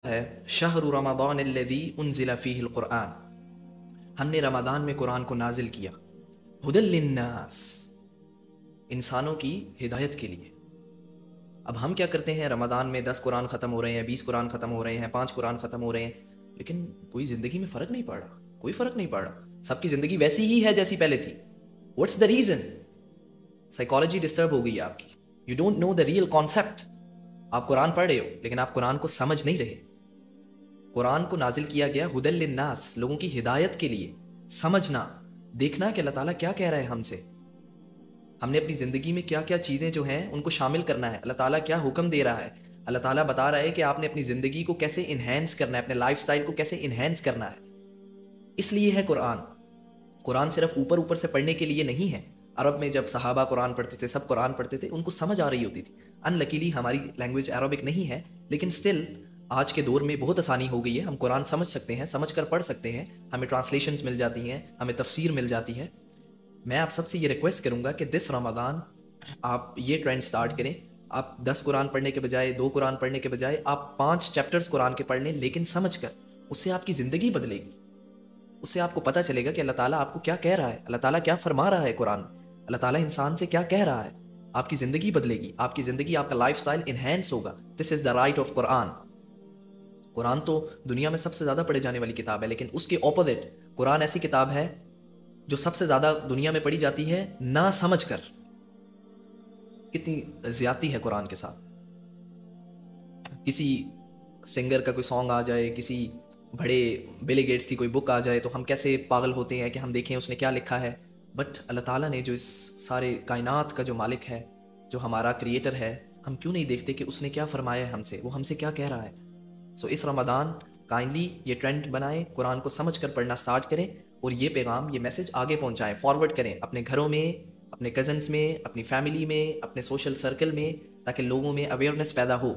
ہے شہر رمضان الذی انزل فیہ القرآن، ہم نے رمضان میں قرآن کو نازل کیا، ہدی للناس، انسانوں کی ہدایت کے لیے۔ اب ہم کیا کرتے ہیں، رمضان میں 10 قرآن ختم ہو رہے ہیں، 20 قرآن ختم ہو رہے ہیں، 5 قرآن ختم ہو رہے ہیں، لیکن کوئی زندگی میں فرق نہیں پڑ رہا، کوئی فرق نہیں پڑ رہا، سب کی زندگی ویسی ہی ہے جیسی پہلے تھی۔ What's the reason? Psychology disturb ہو گئی ہے آپ کی، you don't know the real concept. آپ قرآن پڑھ رہے ہو لیکن آپ قرآن کو سمجھ نہیں رہے۔ قرآن کو نازل کیا گیا ہدی للناس، لوگوں کی ہدایت کے لیے، سمجھنا، دیکھنا کہ اللہ تعالیٰ کیا کہہ رہا ہے ہم سے، ہم نے اپنی زندگی میں کیا کیا چیزیں جو ہیں ان کو شامل کرنا ہے، اللہ تعالیٰ کیا حکم دے رہا ہے، اللہ تعالیٰ بتا رہا ہے کہ آپ نے اپنی زندگی کو کیسے انہینس کرنا ہے، اپنے لائف سٹائل کو کیسے انہینس کرنا ہے۔ اس لیے ہے قرآن۔ قرآن صرف اوپر اوپر سے پڑھنے کے لیے نہیں ہے۔ عرب میں جب صحابہ قرآن پڑھتے تھے، سب قرآن پڑھتے تھے، ان کو سمجھ آ رہی ہوتی تھی۔ ان لکیلی ہماری لینگویج عربک نہیں ہے، لیکن سٹل آج کے دور میں بہت آسانی ہو گئی ہے، ہم قرآن سمجھ سکتے ہیں، سمجھ کر پڑھ سکتے ہیں، ہمیں ٹرانسلیشنز مل جاتی ہیں، ہمیں تفسیر مل جاتی ہے۔ میں آپ سب سے یہ ریکویسٹ کروں گا کہ دس رمضان آپ یہ ٹرینڈ سٹارٹ کریں، آپ 10 قرآن پڑھنے کے بجائے، 2 قرآن پڑھنے کے بجائے آپ 5 چیپٹرز قرآن کے پڑھ لیں، لیکن سمجھ کر۔ اس سے آپ کی زندگی بدلے گی، اس سے آپ کو پتہ چلے گا کہ اللہ تعالیٰ آپ کو کیا کہہ رہا ہے، اللہ تعالیٰ کیا فرما رہا ہے قرآن، اللہ تعالیٰ انسان سے کیا کہہ رہا ہے۔ آپ کی زندگی بدلے گی، آپ کی زندگی، آپ کا لائف سٹائل انہینس ہوگا۔ دس از دا رائٹ آف قرآن۔ قرآن تو دنیا میں سب سے زیادہ پڑھی جانے والی کتاب ہے، لیکن اس کے اپوزٹ قرآن ایسی کتاب ہے جو سب سے زیادہ دنیا میں پڑھی جاتی ہے نہ سمجھ کر۔ کتنی زیادتی ہے قرآن کے ساتھ۔ کسی سنگر کا کوئی سانگ آ جائے، کسی بڑے بل گیٹس کی کوئی بک آ جائے تو ہم کیسے پاگل ہوتے ہیں کہ ہم دیکھیں اس نے کیا لکھا ہے۔ بٹ اللہ تعالیٰ نے جو اس سارے کائنات کا جو مالک ہے، جو ہمارا کریٹر ہے، ہم کیوں نہیں دیکھتے کہ اس نے کیا فرمایا ہے ہم سے، وہ ہم سے کیا کہہ رہا ہے۔ سو اس رمضان کائنڈلی یہ ٹرینڈ بنائیں، قرآن کو سمجھ کر پڑھنا سٹارٹ کریں، اور یہ پیغام، یہ میسج آگے پہنچائیں، فارورڈ کریں اپنے گھروں میں، اپنے کزنس میں، اپنی فیملی میں، اپنے سوشل سرکل میں، تاکہ لوگوں میں اویئرنیس پیدا ہو۔